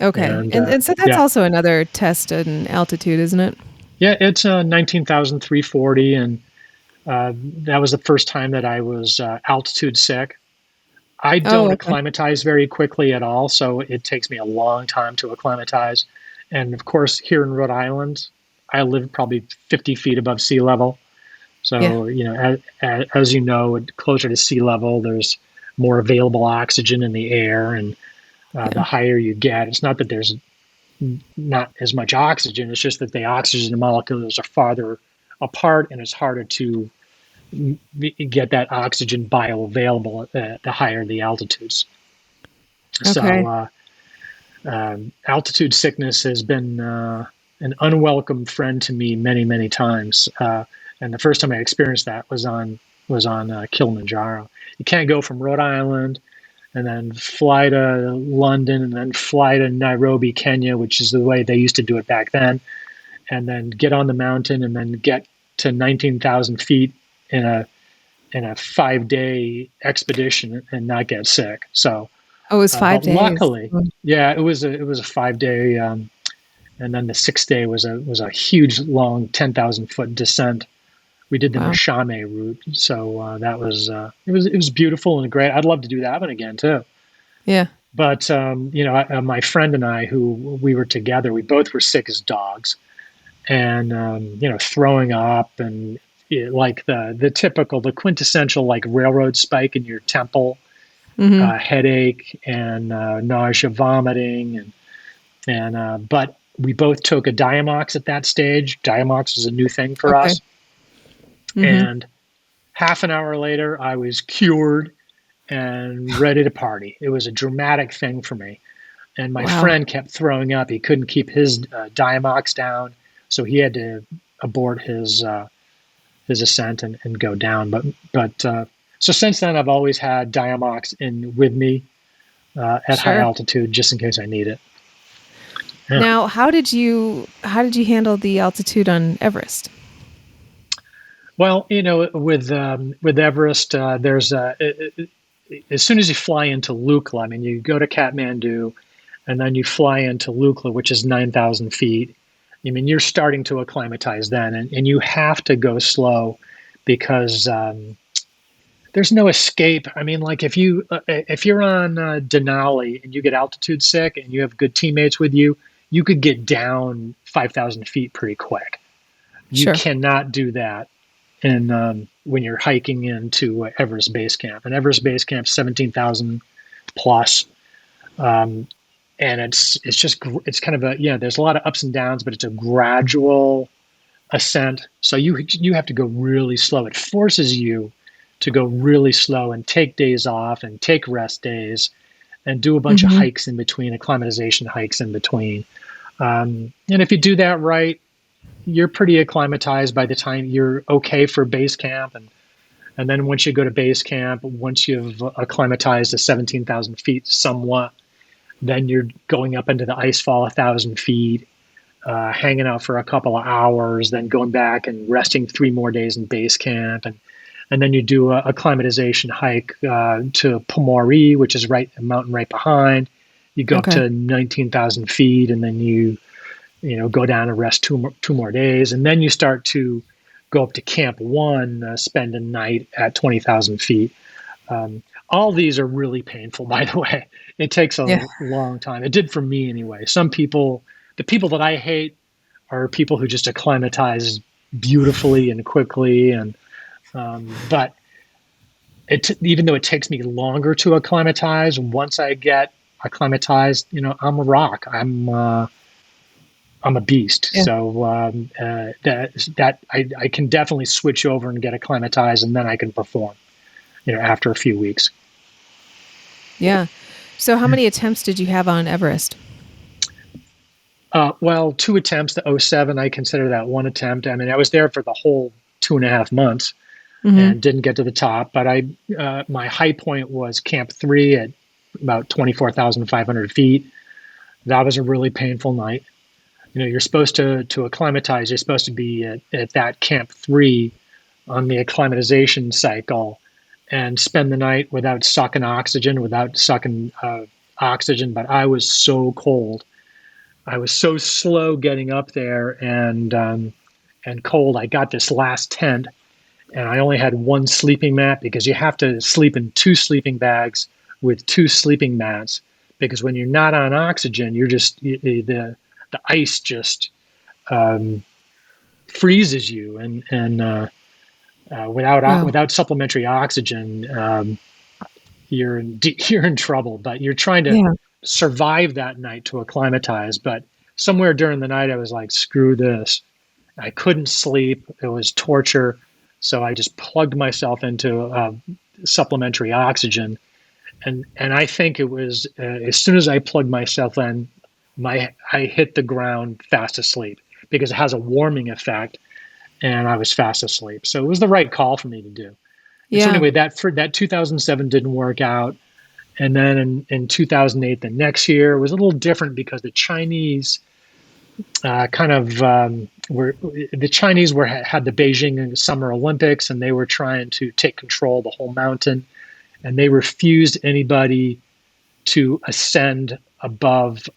Speaker 1: Okay.
Speaker 2: and
Speaker 1: And so that's
Speaker 2: yeah,
Speaker 1: also another test in altitude, isn't it?
Speaker 2: yeah, it's 19,340, and that was the first time that I was altitude sick. I
Speaker 1: Oh,
Speaker 2: don't
Speaker 1: okay.
Speaker 2: acclimatize very quickly at all, so it takes me a long time to acclimatize. And of course, here in Rhode Island, I live probably 50 feet above sea level.
Speaker 1: Yeah.
Speaker 2: So, as you know, closer to sea level, there's more available oxygen in the air. And the
Speaker 1: Yeah.
Speaker 2: higher you get, it's not that there's not as much oxygen, it's just that the oxygen molecules are farther apart, and it's harder to get that oxygen bioavailable the higher the altitudes.
Speaker 1: Okay.
Speaker 2: So, altitude sickness has been an unwelcome friend to me many, many times. And the first time I experienced that was on Kilimanjaro. You can't go from Rhode Island and then fly to London and then fly to Nairobi, Kenya, which is the way they used to do it back then, and then get on the mountain and then get to 19,000 feet in a 5-day expedition and not get sick. So,
Speaker 1: Oh, it was 5 days.
Speaker 2: luckily, yeah, it was a 5-day, and then the 6th day was a huge, long 10,000 foot descent. We did the
Speaker 1: Wow.
Speaker 2: Mashame route, so that was it was beautiful and great. I'd love to do that one again too.
Speaker 1: Yeah.
Speaker 2: But my friend and I, who we were together, we both were sick as dogs, and throwing up, and like the typical, the quintessential like railroad spike in your temple,
Speaker 1: Hmm.
Speaker 2: headache, and nausea, vomiting, and but we both took a Diamox at that stage. Diamox was a new thing for
Speaker 1: Okay.
Speaker 2: us,
Speaker 1: Hmm.
Speaker 2: and half an hour later, I was cured and ready to party. It was a dramatic thing for me. And my
Speaker 1: Wow.
Speaker 2: friend kept throwing up. He couldn't keep his Diamox down, so he had to abort his ascent and go down. But so since then, I've always had Diamox in with me at high
Speaker 1: Sure.
Speaker 2: altitude, just in case I need it. Yeah.
Speaker 1: Now, how did you handle the altitude on Everest?
Speaker 2: Well, with Everest, as soon as you fly into Lukla, I mean, you go to Kathmandu, and then you fly into Lukla, which is 9,000 feet. I mean, you're starting to acclimatize then, and you have to go slow, because there's no escape. I mean, like if you're on Denali and you get altitude sick and you have good teammates with you, you could get down 5,000 feet pretty quick. You
Speaker 1: Sure.
Speaker 2: cannot do that in when you're hiking into Everest Base Camp. And Everest Base Camp 17,000 plus, and it's kind of there's a lot of ups and downs, but it's a gradual ascent. So you have to go really slow. It forces you to go really slow and take days off and take rest days and do a bunch of
Speaker 1: Hmm.
Speaker 2: hikes in between, acclimatization hikes in between. And if you do that right, you're pretty acclimatized by the time you're okay for base camp. And then once you go to base camp, once you've acclimatized to 17,000 feet somewhat, then you're going up into the ice fall 1,000 feet. hanging out for a couple of hours, then going back and resting 3 more days in base camp. And then you do a acclimatization hike to Pomori, which is a mountain right behind. You go up to 19,000 feet, and then you go down and rest two more days. And then you start to go up to Camp 1, spend a night at 20,000 feet. All these are really painful, by the way. It takes a long time. It did for me anyway. Some people, the people that I hate are people who just acclimatize beautifully and quickly. And but even though it takes me longer to acclimatize, once I get acclimatized, I'm a rock. I'm a beast. Yeah. So that I can definitely switch over and get acclimatized, and then I can perform, after a few weeks.
Speaker 1: Yeah. So how many attempts did you have on Everest?
Speaker 2: Well, 2 attempts. The 2007, I consider that one attempt. I mean, I was there for the whole 2.5 months and didn't get to the top. But my high point was Camp 3 at about 24,500 feet. That was a really painful night. You're supposed to acclimatize. You're supposed to be at that Camp 3 on the acclimatization cycle and spend the night without sucking oxygen. But I was so cold. I was so slow getting up there and cold. I got this last tent, and I only had 1 sleeping mat because you have to sleep in 2 sleeping bags with 2 sleeping mats, because when you're not on oxygen, you're just the ice just freezes you, and without supplementary oxygen, you're in trouble. But you're trying to survive that night to acclimatize. But somewhere during the night, I was like, screw this. I couldn't sleep. It was torture. So I just plugged myself into supplementary oxygen. And I think it was as soon as I plugged myself in, I hit the ground fast asleep, because it has a warming effect, and I was fast asleep. So it was the right call for me to do. Yeah. So anyway, that 2007 didn't work out. And then in 2008, the next year, was a little different because the Chinese had the Beijing Summer Olympics, and they were trying to take control of the whole mountain, and they refused anybody to ascend above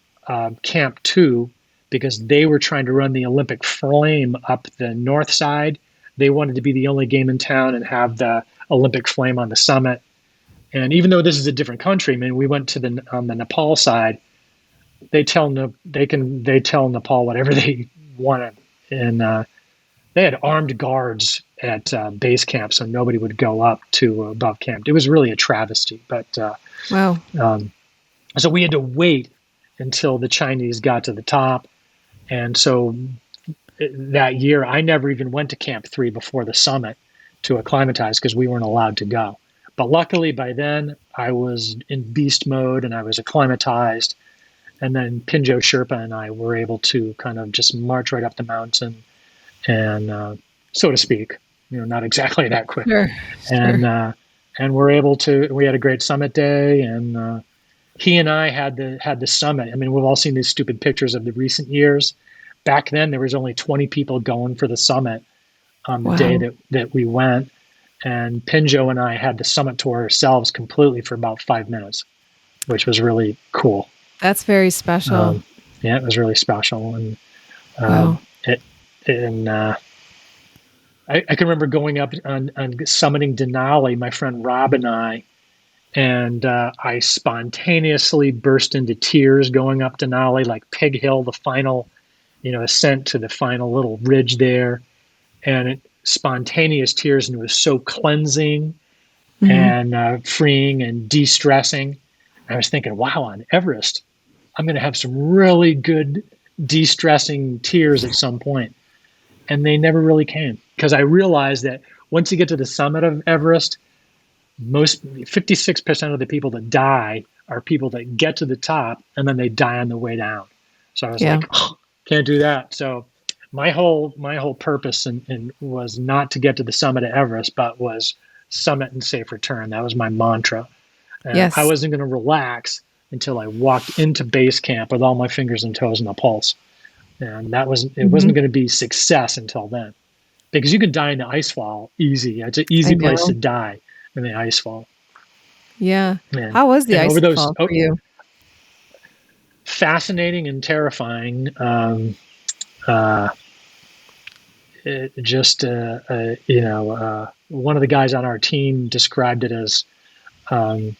Speaker 2: Camp 2 because they were trying to run the Olympic flame up the north side. They wanted to be the only game in town and have the Olympic flame on the summit. And even though this is a different country, I mean, we went to on the Nepal side. They tell Nepal whatever they want, and they had armed guards at base camp, so nobody would go up to above camp. It was really a travesty. But
Speaker 1: wow.
Speaker 2: So we had to wait until the Chinese got to the top, and so that year I never even went to Camp 3 before the summit to acclimatize because we weren't allowed to go. But luckily by then I was in beast mode and I was acclimatized. And then Pinjo Sherpa and I were able to kind of just march right up the mountain and, so to speak, not exactly that quick.
Speaker 1: Sure.
Speaker 2: And we had a great summit day, and he and I had the summit. I mean, we've all seen these stupid pictures of the recent years. Back then there was only 20 people going for the summit on the day that we went. And Pinjo and I had the summit to ourselves completely for about 5 minutes, which was really cool.
Speaker 1: That's very special.
Speaker 2: Yeah, it was really special. And I can remember going up on summiting Denali, my friend Rob and I I spontaneously burst into tears going up Denali, like Pig Hill, the final, ascent to the final little ridge there. And spontaneous tears, and it was so cleansing and freeing and de-stressing. I was thinking, wow, on Everest, I'm going to have some really good de-stressing tears at some point. And they never really came, because I realized that once you get to the summit of Everest, 56% of the people that die are people that get to the top and then they die on the way down. So I was like, can't do that. So my whole purpose and was not to get to the summit of Everest, but was summit and safe return. That was my mantra. And I wasn't going to relax until I walked into base camp with all my fingers and toes in the pulse. And it wasn't
Speaker 1: Hmm.
Speaker 2: going to be success until then, because you can die in the ice fall easy. It's an easy
Speaker 1: I
Speaker 2: place to
Speaker 1: know.
Speaker 2: die in the ice fall.
Speaker 1: Yeah.
Speaker 2: And
Speaker 1: How was the
Speaker 2: and over
Speaker 1: ice
Speaker 2: those,
Speaker 1: fall for you?
Speaker 2: fascinating and terrifying. Uh, it just one of the guys on our team described it um,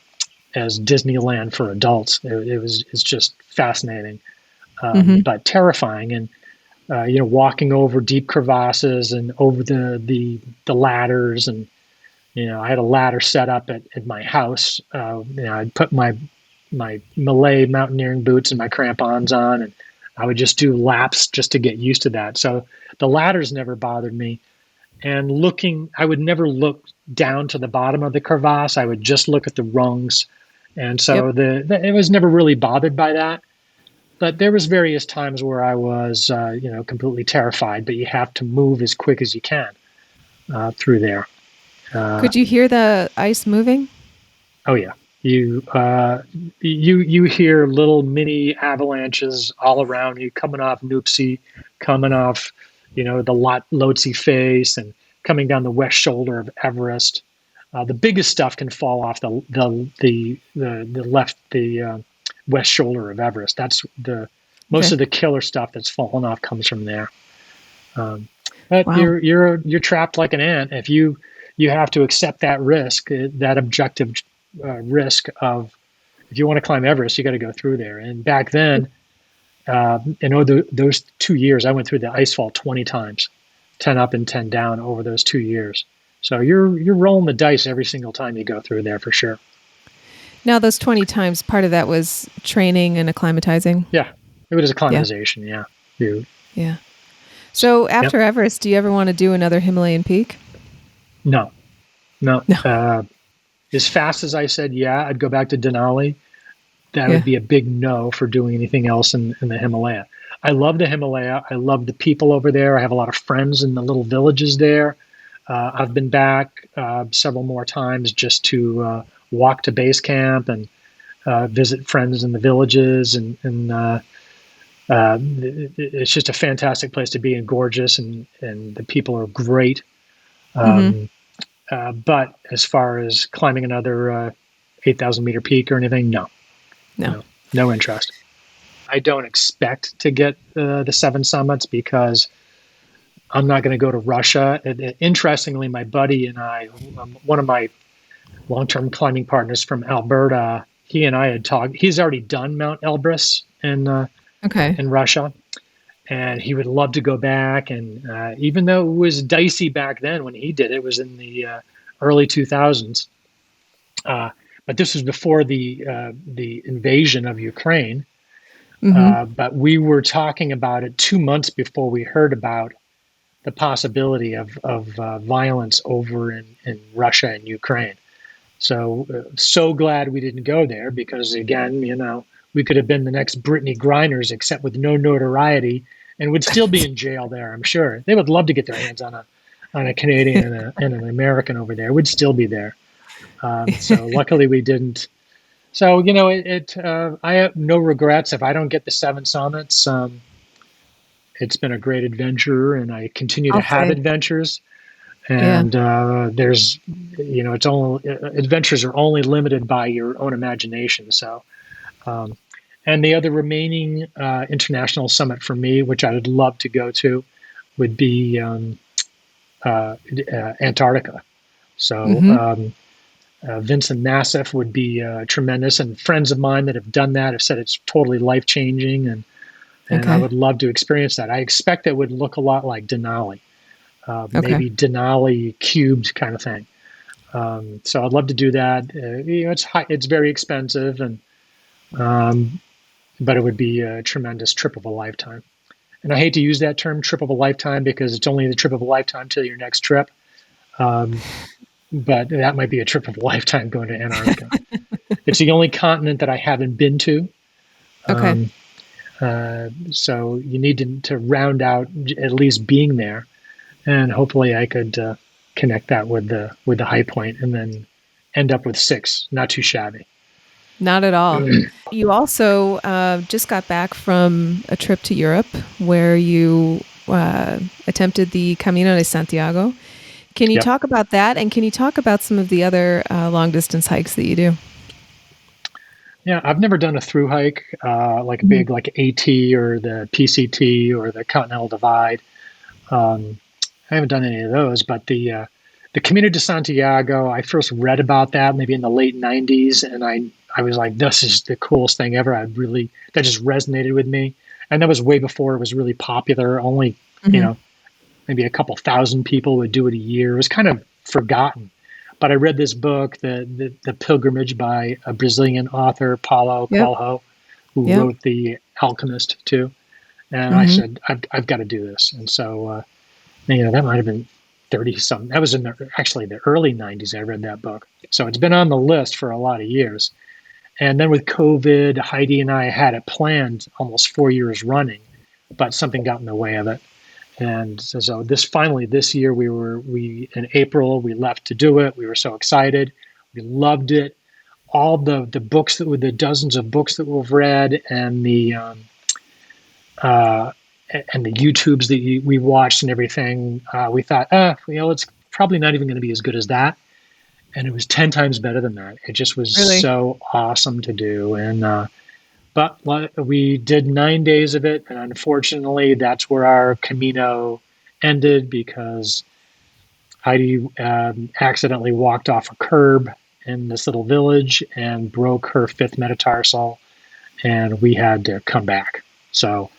Speaker 2: as Disneyland for adults. It's just fascinating,
Speaker 1: Hmm.
Speaker 2: but terrifying. And walking over deep crevasses and over the ladders. And I had a ladder set up at my house. I'd put my Malay mountaineering boots and my crampons on, and I would just do laps just to get used to that. So the ladders never bothered me. And I would never look down to the bottom of the crevasse. I would just look at the rungs. And
Speaker 1: Yep.
Speaker 2: so it was never really bothered by that. But there was various times where I was, completely terrified. But you have to move as quick as you can through there. Uh,
Speaker 1: Could you hear the ice moving?
Speaker 2: oh yeah, you hear little mini avalanches all around you, coming off Nuptse, coming off, the Lhotse face, and coming down the west shoulder of Everest. The biggest stuff can fall off the west shoulder of Everest. That's the most
Speaker 1: Okay.
Speaker 2: of the killer stuff that's fallen off comes from there. Um, but
Speaker 1: Wow.
Speaker 2: you're trapped like an ant if you have to accept that risk, that objective risk of, if you want to climb Everest, you got to go through there. And back then, those 2 years, I went through the ice fall 20 times, 10 up and 10 down over those 2 years. So you're rolling the dice every single time you go through there for sure.
Speaker 1: Now, those 20 times, part of that was training and acclimatizing.
Speaker 2: Yeah, it was
Speaker 1: Yeah.
Speaker 2: acclimatization. Yeah, you.
Speaker 1: Yeah. So
Speaker 2: Yep.
Speaker 1: after Everest, do you ever want to do another Himalayan peak?
Speaker 2: No, no.
Speaker 1: No.
Speaker 2: As fast as I said, yeah, I'd go back to Denali. That
Speaker 1: Yeah.
Speaker 2: would be a big no for doing anything else in the Himalaya. I love the Himalaya. I love the people over there. I have a lot of friends in the little villages there. I've been back several more times just to walk to base camp and visit friends in the villages. It's just a fantastic place to be, and gorgeous, and the people are great.
Speaker 1: Hmm.
Speaker 2: Um, but as far as climbing another 8,000 meter peak or anything, no.
Speaker 1: No.
Speaker 2: No, no interest. I don't expect to get the seven summits because I'm not going to go to Russia. Interestingly, my buddy and I, one of my long-term climbing partners from Alberta, he and I had talked. He's already done Mount Elbrus
Speaker 1: Okay.
Speaker 2: in Russia, and he would love to go back. And even though it was dicey back then when he did it, it was in the early 2000s. But this was before the invasion of Ukraine.
Speaker 1: Hmm.
Speaker 2: But we were talking about it 2 months before we heard about the possibility of violence over in Russia and Ukraine. So glad we didn't go there, because again, we could have been the next Brittany Grinders, except with no notoriety, and would still be in jail there. I'm sure they would love to get their hands on a Canadian and an American over there. Would still be there. So luckily we didn't. So I have no regrets if I don't get the seven summits. It's been a great adventure, and I continue to
Speaker 1: I'll
Speaker 2: have
Speaker 1: say.
Speaker 2: adventures.
Speaker 1: Yeah.
Speaker 2: And there's, it's only adventures are only limited by your own imagination. So, um, and the other remaining international summit for me, which I would love to go to, would be Antarctica. So.
Speaker 1: Hmm.
Speaker 2: Vincent Nassif would be tremendous, and friends of mine that have done that have said it's totally life changing, and I
Speaker 1: Okay.
Speaker 2: would love to experience that. I expect it would look a lot like Denali,
Speaker 1: Okay.
Speaker 2: maybe Denali cubed kind of thing. So I'd love to do that. It's high, it's very expensive, and but it would be a tremendous trip of a lifetime. And I hate to use that term, trip of a lifetime, because it's only the trip of a lifetime till your next trip. Um, but that might be a trip of a lifetime going to Antarctica. It's the only continent that I haven't been to.
Speaker 1: Okay.
Speaker 2: Um, so you need to round out at least being there, and hopefully I could connect that with the high point, and then end up with six. Not too shabby.
Speaker 1: Not at all. You also just got back from a trip to Europe where you attempted the Camino de Santiago. Can you
Speaker 2: Yep.
Speaker 1: talk about that? And can you talk about some of the other long distance hikes that you do?
Speaker 2: Yeah, I've never done a through hike, like a
Speaker 1: Mhm.
Speaker 2: big like AT or the PCT or the Continental Divide. Um, I haven't done any of those, but the Camino de Santiago, I first read about that maybe in the late '90s, and I was like, this is the coolest thing ever. That just resonated with me, and that was way before it was really popular. Only you
Speaker 1: Mhm.
Speaker 2: know maybe a couple thousand people would do it a year. It was kind of forgotten. But I read this book, the Pilgrimage by a Brazilian author, Paulo
Speaker 1: Yep.
Speaker 2: Coelho, who
Speaker 1: Yep.
Speaker 2: wrote The Alchemist too. And I
Speaker 1: Mhm.
Speaker 2: said, I've got to do this. And so, that might have been 30 something. That was actually the early 90s. I read that book. So it's been on the list for a lot of years. And then with COVID, Heidi and I had it planned almost 4 years running, but something got in the way of it. And so this year we in April we left to do it. We were so excited. We loved it. All the books that were the dozens of books that we've read uh, and the YouTubes that we watched and everything. We thought, it's probably not even going to be as good as that. And it was 10 times better than that. It just was
Speaker 1: Really?
Speaker 2: so awesome to do. But we did 9 days of it, and unfortunately, that's where our Camino ended because Heidi accidentally walked off a curb in this little village and broke her fifth metatarsal, and we had to come back. So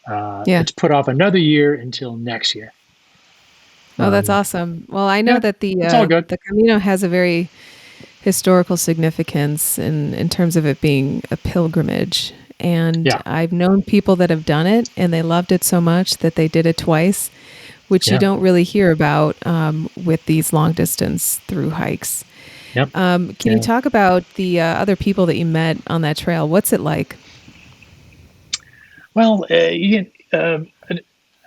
Speaker 1: Yeah.
Speaker 2: it's put off another year until next year.
Speaker 1: Oh, that's awesome. Well, I know
Speaker 2: Yeah,
Speaker 1: that
Speaker 2: it's all good.
Speaker 1: the Camino has a very historical significance in terms of it being a pilgrimage. And
Speaker 2: Yeah,
Speaker 1: I've known people that have done it and they loved it so much that they did it twice, which you
Speaker 2: yeah,
Speaker 1: don't really hear about with these long distance through hikes.
Speaker 2: yep.
Speaker 1: Can you
Speaker 2: Yeah.
Speaker 1: talk about the other people that you met on that trail? What's it like?
Speaker 2: Well,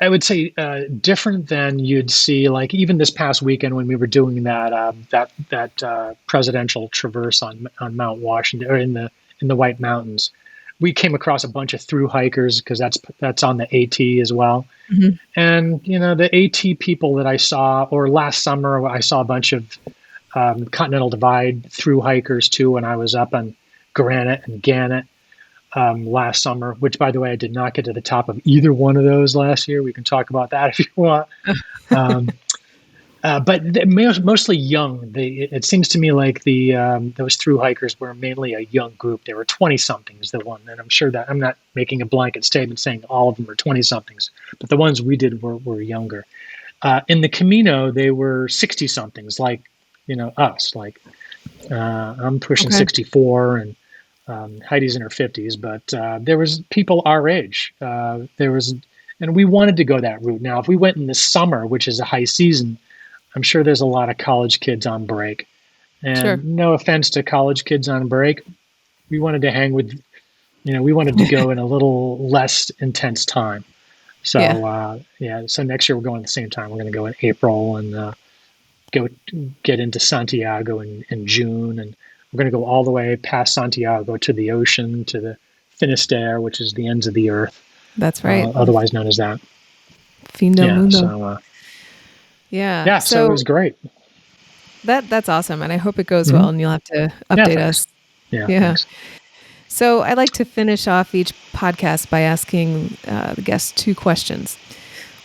Speaker 2: I would say different than you'd see, like even this past weekend when we were doing that presidential traverse on Mount Washington or in the White Mountains. We came across a bunch of through hikers because that's on the AT as well.
Speaker 1: Hmm.
Speaker 2: And the AT people that I saw, or last summer I saw a bunch of Continental Divide through hikers too when I was up on Granite and Gannett last summer, which, by the way, I did not get to the top of either one of those last year. We can talk about that if you want. Um, but mostly young. It seems to me like those through hikers were mainly a young group. They were 20 somethings, the one, and I'm sure that I'm not making a blanket statement saying all of them were 20 somethings, but the ones we did were younger. In the Camino, they were 60 somethings, like us. Like I'm pushing
Speaker 1: Okay.
Speaker 2: 64, and Heidi's in her 50s, but there was people our age. And we wanted to go that route. Now, if we went in the summer, which is a high season, I'm sure there's a lot of college kids on break.
Speaker 1: Sure.
Speaker 2: And no offense to college kids on break, we wanted to hang with, we wanted to go in a little less intense time.
Speaker 1: Yeah.
Speaker 2: So yeah, so next year we're going at the same time. We're going to go in April and go get into Santiago in June, and we're going to go all the way past Santiago to the ocean, to the Finisterre, which is the ends of the earth,
Speaker 1: That's right.
Speaker 2: otherwise known as that.
Speaker 1: Fin del
Speaker 2: Yeah.
Speaker 1: mundo.
Speaker 2: So
Speaker 1: Yeah.
Speaker 2: yeah, so it
Speaker 1: So
Speaker 2: was great.
Speaker 1: that's awesome. And I hope it goes
Speaker 2: Hmm.
Speaker 1: well and you'll have to
Speaker 2: Yeah.
Speaker 1: update
Speaker 2: Thanks.
Speaker 1: us.
Speaker 2: Yeah.
Speaker 1: Yeah.
Speaker 2: Thanks.
Speaker 1: So I like to finish off each podcast by asking the guests two questions.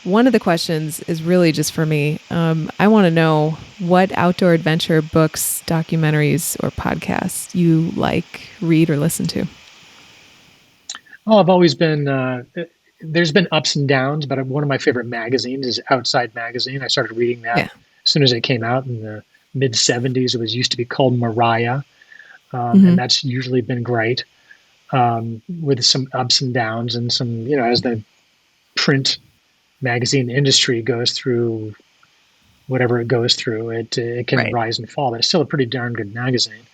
Speaker 1: One of the questions is really just for me. I want to know what outdoor adventure books, documentaries, or podcasts you like, read, or listen to.
Speaker 2: Well, I've always been. There's been ups and downs, but one of my favorite magazines is Outside Magazine. I started reading that
Speaker 1: Yeah.
Speaker 2: as soon as it came out in the mid '70s. It was used to be called Mariah,
Speaker 1: Hmm.
Speaker 2: and that's usually been great. With some ups and downs and some, as the print magazine industry goes through whatever it goes through, it can
Speaker 1: Right.
Speaker 2: rise and fall, but it's still a pretty darn good magazine.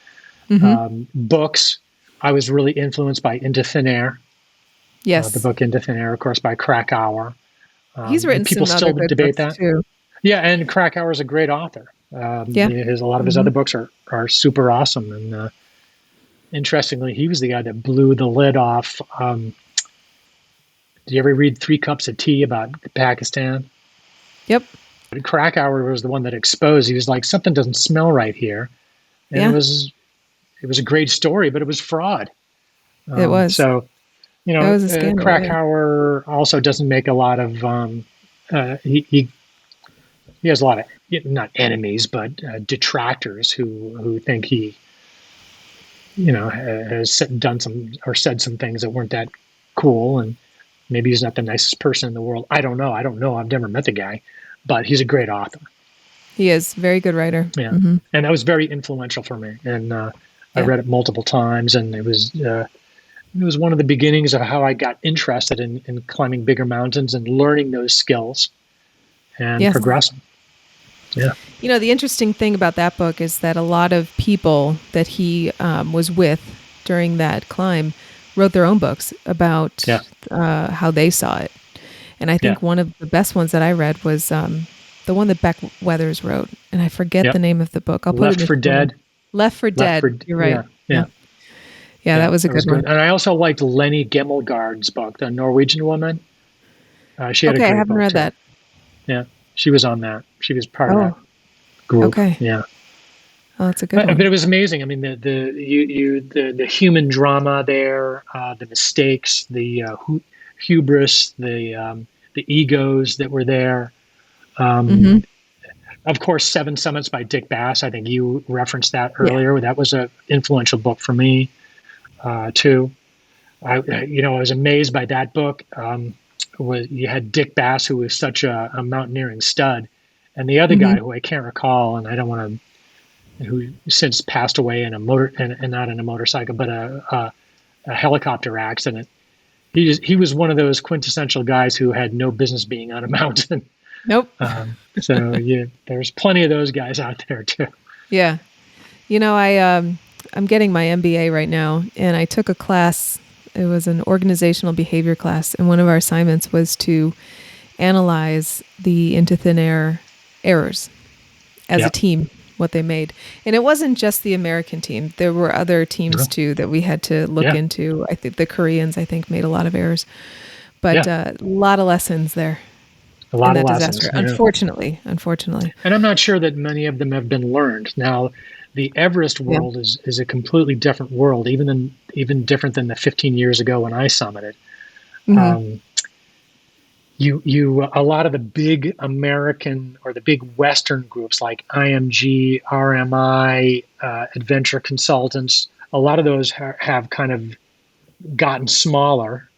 Speaker 1: Hmm.
Speaker 2: Books, I was really influenced by Into Thin Air, the
Speaker 1: Yes.
Speaker 2: book Into Thin Air, of course, by Krakauer.
Speaker 1: He's
Speaker 2: And
Speaker 1: written
Speaker 2: people
Speaker 1: some other
Speaker 2: still
Speaker 1: good
Speaker 2: debate
Speaker 1: books
Speaker 2: that.
Speaker 1: too.
Speaker 2: Yeah, and Krakauer is a great author.
Speaker 1: Yeah.
Speaker 2: A lot of his
Speaker 1: Hmm.
Speaker 2: other books are super awesome, and interestingly, he was the guy that blew the lid off. Did you ever read Three Cups of Tea about Pakistan?
Speaker 1: Yep.
Speaker 2: Krakauer was the one that exposed. He was like, something doesn't smell right here, and
Speaker 1: Yeah,
Speaker 2: it was a great story, but it was fraud.
Speaker 1: it was.
Speaker 2: So,
Speaker 1: It was a scandal. Yeah.
Speaker 2: Krakauer also doesn't make a lot of. He has a lot of not enemies, but detractors who think he, has done some or said some things that weren't that cool, and maybe he's not the nicest person in the world. I don't know. I've never met the guy, but he's a great author.
Speaker 1: He is very good writer.
Speaker 2: Yeah,
Speaker 1: Mm-hmm.
Speaker 2: and that was very influential for me. And I
Speaker 1: Yeah.
Speaker 2: read it multiple times, and it was one of the beginnings of how I got interested in climbing bigger mountains and learning those skills and
Speaker 1: Yes.
Speaker 2: progressing. Yeah.
Speaker 1: The interesting thing about that book is that a lot of people that he was with during that climb wrote their own books about how they saw it. And I think one of the best ones that I read was the one that Beck Weathers wrote. And I forget the name of the book. I'll put
Speaker 2: Left
Speaker 1: it in
Speaker 2: for Dead.
Speaker 1: Left for Dead. You're right.
Speaker 2: Yeah.
Speaker 1: Yeah, that was a good one.
Speaker 2: And I also liked Lenny Gemmelgard's book, The Norwegian Woman. She had a great
Speaker 1: I haven't
Speaker 2: book
Speaker 1: read
Speaker 2: too.
Speaker 1: that.
Speaker 2: Yeah, she was on that. She was part of that group.
Speaker 1: Okay.
Speaker 2: Yeah.
Speaker 1: Oh, that's a good one.
Speaker 2: But it was amazing. I mean, the human drama there, the mistakes, the hubris, the egos that were there. Of course, Seven Summits by Dick Bass. I think you referenced that earlier. Yeah. That was an influential book for me too. I was amazed by that book. You had Dick Bass, who was such a mountaineering stud, and the other guy who I can't recall, and I don't want to, who since passed away in a not in a motorcycle, but a helicopter accident. He was one of those quintessential guys who had no business being on a mountain.
Speaker 1: Nope.
Speaker 2: So there's plenty of those guys out there too.
Speaker 1: Yeah. I'm getting my MBA right now, and I took a class. It was an organizational behavior class, and one of our assignments was to analyze the into thin air errors as a team, what they made. And it wasn't just the American team. There were other teams too that we had to look into. I think the Koreans, made a lot of errors, but a lot of lessons there.
Speaker 2: A lot of lessons.
Speaker 1: Unfortunately.
Speaker 2: And I'm not sure that many of them have been learned. Now, the Everest world is a completely different world, even different than the 15 years ago when I summited. Mm-hmm. A lot of the big American or the big Western groups like IMG, RMI, Adventure Consultants, a lot of those have kind of gotten smaller,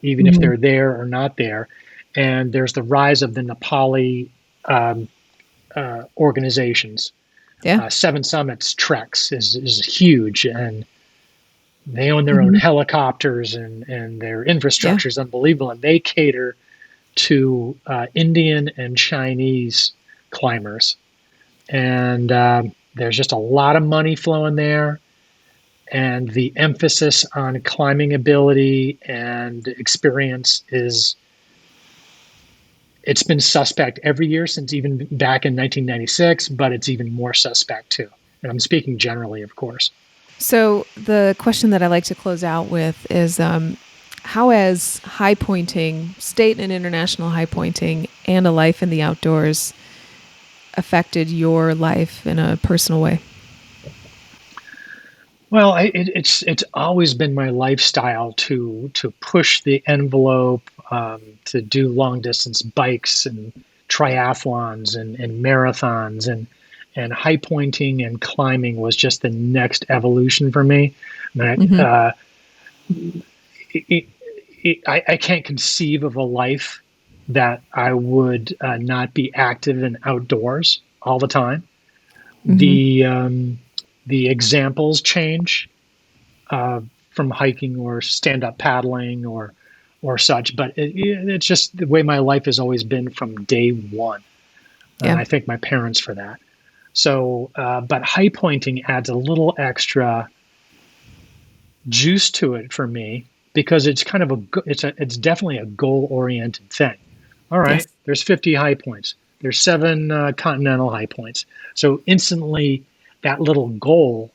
Speaker 2: even if they're there or not there. And there's the rise of the Nepali organizations. Yeah. Seven Summits Treks is huge, and they own their own helicopters, and their infrastructure is unbelievable. And they cater to Indian and Chinese climbers. And there's just a lot of money flowing there. And the emphasis on climbing ability and experience it's been suspect every year since even back in 1996, but it's even more suspect too. And I'm speaking generally, of course.
Speaker 1: So the question that I like to close out with is how has highpointing, state and international highpointing, and a life in the outdoors affected your life in a personal way?
Speaker 2: Well, it's always been my lifestyle to push the envelope, to do long distance bikes and triathlons and marathons, and highpointing and climbing was just the next evolution for me. I can't conceive of a life that I would not be active and outdoors all the time. The examples change from hiking or stand-up paddling or such, but it's just the way my life has always been from day one. And I thank my parents for that. So, but highpointing adds a little extra juice to it for me because it's kind of it's definitely a goal-oriented thing. All right, there's 50 high points. There's 7 continental high points. So instantly, that little goal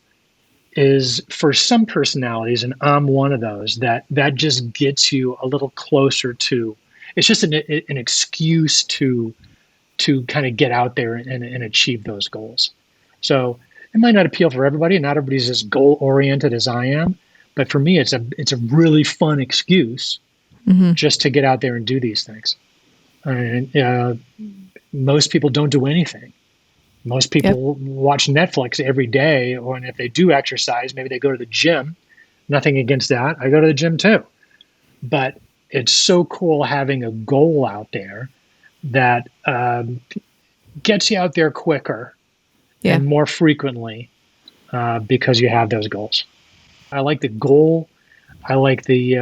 Speaker 2: is for some personalities, and I'm one of those, that just gets you a little closer to, it's just an excuse to kind of get out there and achieve those goals. So it might not appeal for everybody, and not everybody's as goal oriented as I am, but for me, it's a really fun excuse just to get out there and do these things. And most people don't do anything. Most people watch Netflix every day, and if they do exercise, maybe they go to the gym. Nothing against that. I go to the gym too. But it's so cool having a goal out there that gets you out there quicker and more frequently because you have those goals. I like the goal. I like the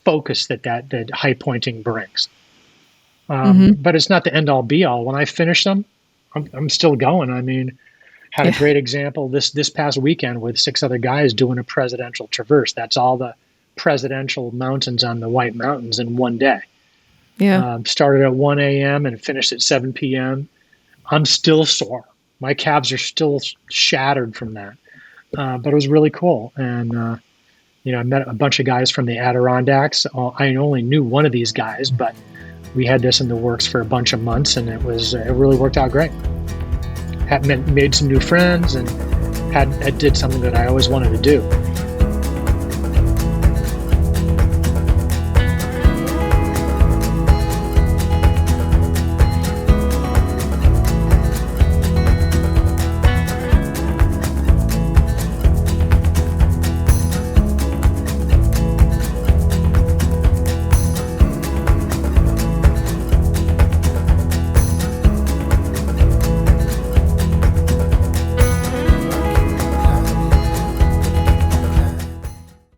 Speaker 2: focus that highpointing brings. But it's not the end all be all. When I finish them, I'm still going. I mean, had a great example this past weekend with 6 other guys doing a presidential traverse. That's all the presidential mountains on the White Mountains in one day. Started at 1 a.m. and finished at 7 p.m. I'm still sore. My calves are still shattered from that. But it was really cool. And, I met a bunch of guys from the Adirondacks. I only knew one of these guys, but we had this in the works for a bunch of months, and it really worked out great. Made some new friends, and did something that I always wanted to do.